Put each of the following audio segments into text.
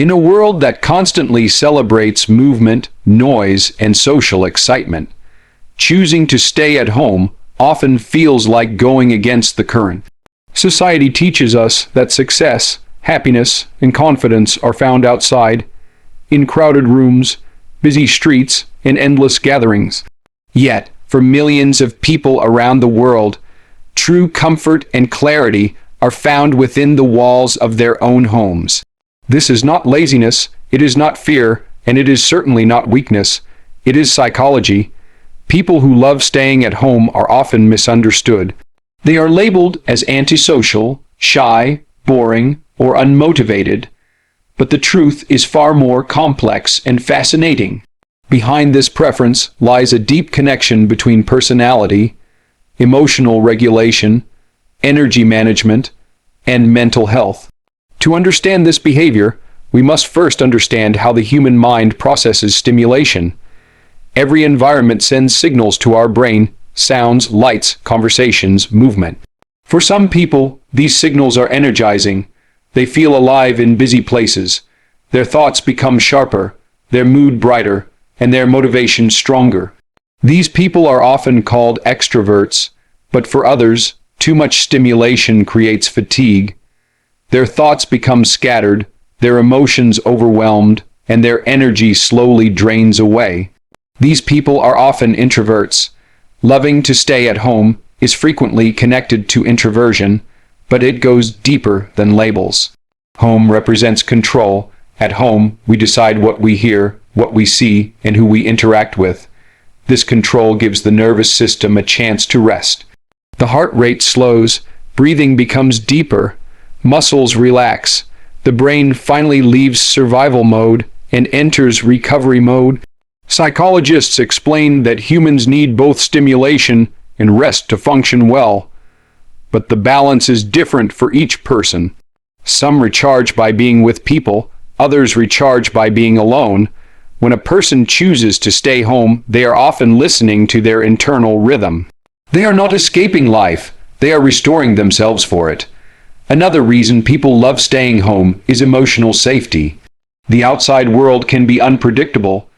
In a world that constantly celebrates movement, noise, and social excitement, choosing to stay at home often feels like going against the current. Society teaches us that success, happiness, and confidence are found outside, in crowded rooms, busy streets, and endless gatherings. Yet, for millions of people around the world, true comfort and clarity are found within the walls of their own homes. This is not laziness, it is not fear, and it is certainly not weakness. It is psychology. People who love staying at home are often misunderstood. They are labeled as antisocial, shy, boring, or unmotivated. But the truth is far more complex and fascinating. Behind this preference lies a deep connection between personality, emotional regulation, energy management, and mental health. To understand this behavior, we must first understand how the human mind processes stimulation. Every environment sends signals to our brain: sounds, lights, conversations, movement. For some people, these signals are energizing. They feel alive in busy places. Their thoughts become sharper, their mood brighter, and their motivation stronger. These people are often called extroverts, but for others, too much stimulation creates fatigue. Their thoughts become scattered, their emotions overwhelmed, and their energy slowly drains away. These people are often introverts. Loving to stay at home is frequently connected to introversion, but it goes deeper than labels. Home represents control. At home, we decide what we hear, what we see, and who we interact with. This control gives the nervous system a chance to rest. The heart rate slows, breathing becomes deeper, muscles relax, the brain finally leaves survival mode and enters recovery mode. Psychologists explain that humans need both stimulation and rest to function well, but the balance is different for each person. Some recharge by being with people, others recharge by being alone. When a person chooses to stay home, they are often listening to their internal rhythm. They are not escaping life, they are restoring themselves for it. Another reason people love staying home is emotional safety. The outside world can be unpredictable.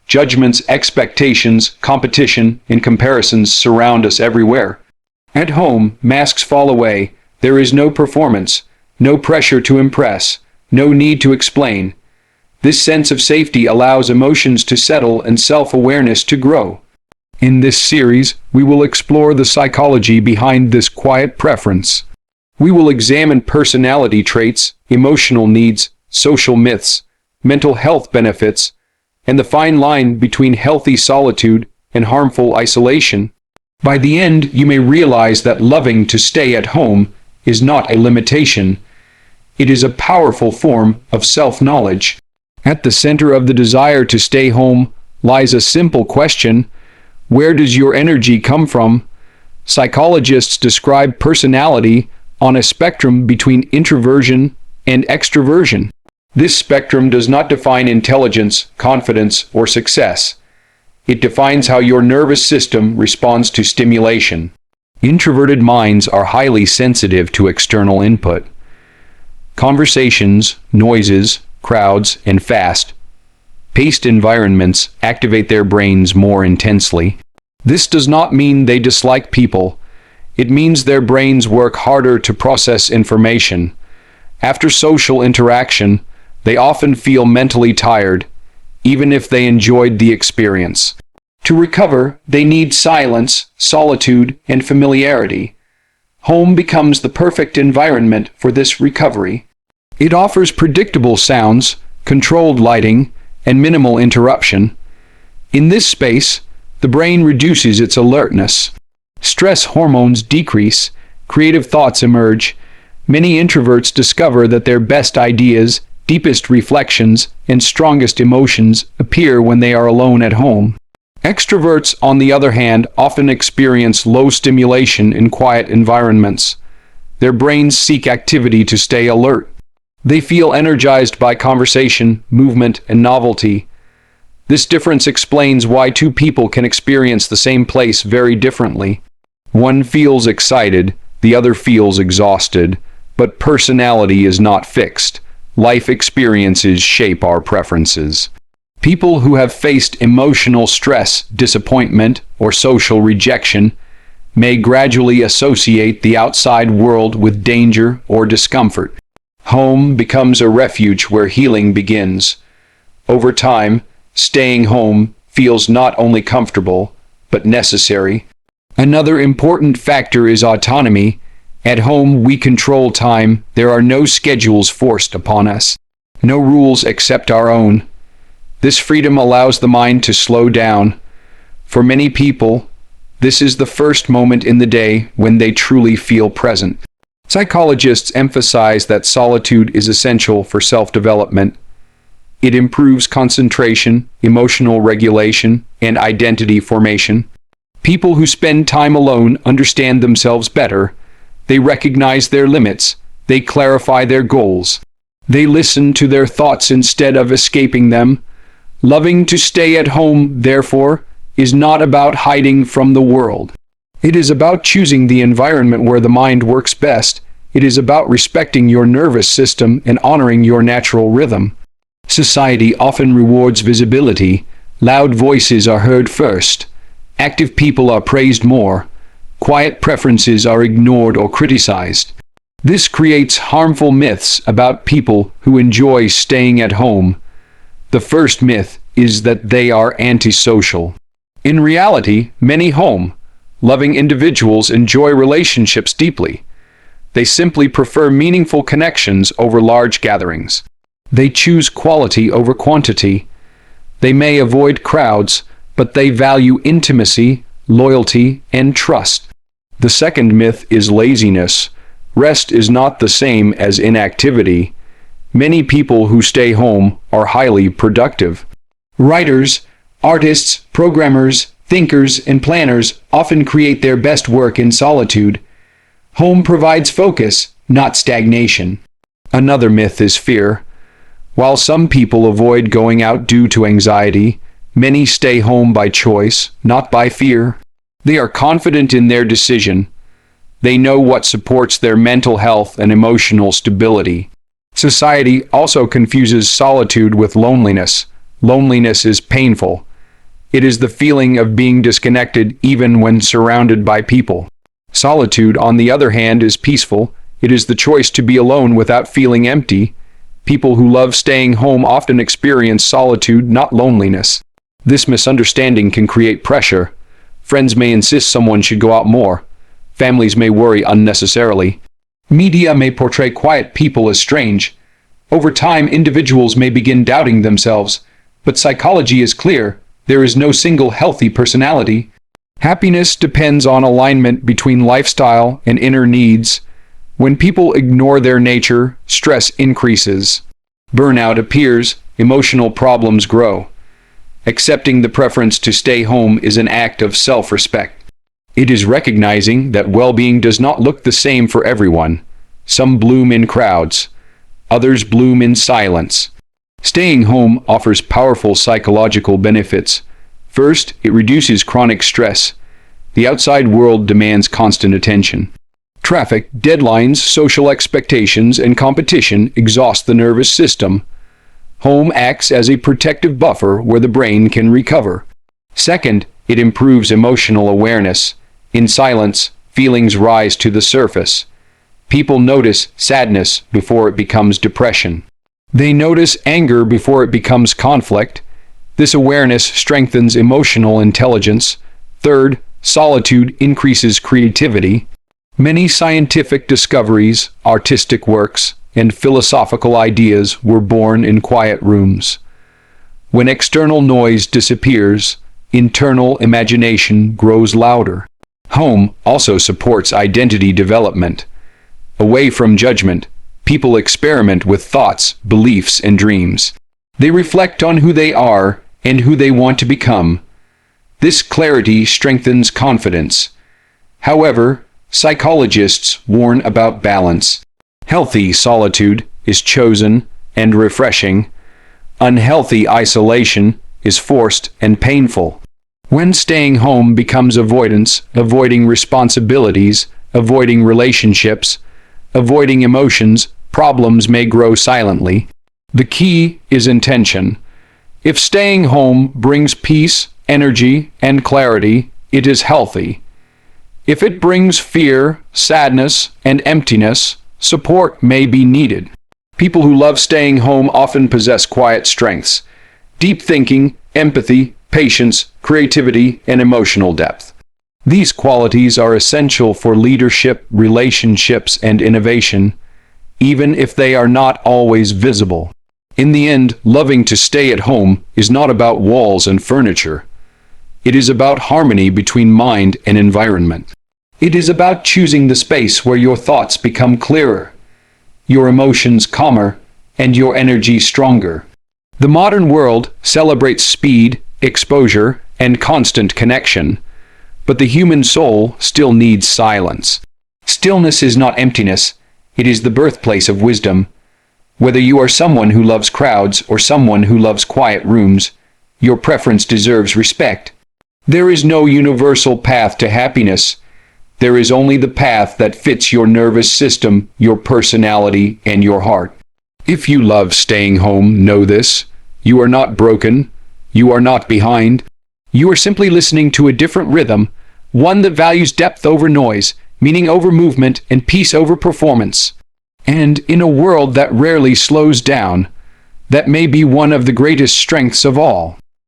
Judgments, expectations, competition, and comparisons surround us everywhere. At home, masks fall away. There is no performance, no pressure to impress, no need to explain. This sense of safety allows emotions to settle and self-awareness to grow. In this series, we will explore the psychology behind this quiet preference. We will examine personality traits, emotional needs, social myths, mental health benefits, and the fine line between healthy solitude and harmful isolation. By the end, you may realize that loving to stay at home is not a limitation. It is a powerful form of self-knowledge. At the center of the desire to stay home lies a simple question: where does your energy come from? Psychologists describe personality on a spectrum between introversion and extroversion. This spectrum does not define intelligence, confidence, or success. It defines how your nervous system responds to stimulation. Introverted minds are highly sensitive to external input. Conversations, noises, crowds, and fast-paced environments activate their brains more intensely. This does not mean they dislike people. It means their brains work harder to process information. After social interaction, they often feel mentally tired, even if they enjoyed the experience. To recover, they need silence, solitude, and familiarity. Home becomes the perfect environment for this recovery. It offers predictable sounds, controlled lighting, and minimal interruption. In this space, the brain reduces its alertness. Stress hormones decrease, creative thoughts emerge. Many introverts discover that their best ideas, deepest reflections, and strongest emotions appear when they are alone at home. Extroverts, on the other hand, often experience low stimulation in quiet environments. Their brains seek activity to stay alert. They feel energized by conversation, movement, and novelty. This difference explains why two people can experience the same place very differently. One feels excited, the other feels exhausted, but personality is not fixed. life experiences shape our preferences. People who have faced emotional stress, disappointment, or social rejection may gradually associate the outside world with danger or discomfort. Home becomes a refuge where healing begins. Over time, staying home feels not only comfortable, but necessary. Another important factor is autonomy. At home, we control time. There are no schedules forced upon us, no rules except our own. This freedom allows the mind to slow down. For many people, this is the first moment in the day when they truly feel present. Psychologists emphasize that solitude is essential for self-development. It improves concentration, emotional regulation, and identity formation. People who spend time alone understand themselves better. They recognize their limits. They clarify their goals. They listen to their thoughts instead of escaping them. Loving to stay at home, therefore, is not about hiding from the world. It is about choosing the environment where the mind works best. It is about respecting your nervous system and honoring your natural rhythm. Society often rewards visibility. Loud voices are heard first. Active people are praised more. Quiet preferences are ignored or criticized. This creates harmful myths about people who enjoy staying at home. The first myth is that they are antisocial. In reality, many home-loving individuals enjoy relationships deeply. They simply prefer meaningful connections over large gatherings. They choose quality over quantity. They may avoid crowds, but they value intimacy, loyalty, and trust. The second myth is laziness. Rest is not the same as inactivity. Many people who stay home are highly productive. Writers, artists, programmers, thinkers, and planners often create their best work in solitude. Home provides focus, not stagnation. Another myth is fear. While some people avoid going out due to anxiety, many stay home by choice, not by fear. They are confident in their decision. They know what supports their mental health and emotional stability. Society also confuses solitude with loneliness. Loneliness is painful. It is the feeling of being disconnected even when surrounded by people. Solitude, on the other hand, is peaceful. It is the choice to be alone without feeling empty. People who love staying home often experience solitude, not loneliness. This misunderstanding can create pressure. Friends may insist someone should go out more. Families may worry unnecessarily. Media may portray quiet people as strange. Over time, individuals may begin doubting themselves. But psychology is clear. There is no single healthy personality. Happiness depends on alignment between lifestyle and inner needs. When people ignore their nature, stress increases. Burnout appears, emotional problems grow. Accepting the preference to stay home is an act of self-respect. It is recognizing that well-being does not look the same for everyone. Some bloom in crowds. Others bloom in silence. Staying home offers powerful psychological benefits. First, it reduces chronic stress. The outside world demands constant attention. Traffic, deadlines, social expectations, and competition exhaust the nervous system. Home acts as a protective buffer where the brain can recover. Second, it improves emotional awareness. In silence, feelings rise to the surface. People notice sadness before it becomes depression. They notice anger before it becomes conflict. This awareness strengthens emotional intelligence. Third, solitude increases creativity. Many scientific discoveries, artistic works, and philosophical ideas were born in quiet rooms. When external noise disappears, internal imagination grows louder. Home also supports identity development. Away from judgment, people experiment with thoughts, beliefs, and dreams. They reflect on who they are and who they want to become. This clarity strengthens confidence. However, psychologists warn about balance. Healthy solitude is chosen and refreshing. Unhealthy isolation is forced and painful. When staying home becomes avoidance, avoiding responsibilities, avoiding relationships, avoiding emotions, problems may grow silently. The key is intention. If staying home brings peace, energy, and clarity, it is healthy. If it brings fear, sadness, and emptiness, support may be needed. People who love staying home often possess quiet strengths: deep thinking, empathy, patience, creativity, and emotional depth. These qualities are essential for leadership, relationships, and innovation, even if they are not always visible. In the end, loving to stay at home is not about walls and furniture. It is about harmony between mind and environment. It is about choosing the space where your thoughts become clearer, your emotions calmer, and your energy stronger. The modern world celebrates speed, exposure, and constant connection, but the human soul still needs silence. Stillness is not emptiness, it is the birthplace of wisdom. Whether you are someone who loves crowds or someone who loves quiet rooms, your preference deserves respect. There is no universal path to happiness. There is only the path that fits your nervous system, your personality, and your heart. If you love staying home, know this: you are not broken. You are not behind. You are simply listening to a different rhythm, one that values depth over noise, meaning over movement, and peace over performance. And in a world that rarely slows down, that may be one of the greatest strengths of all.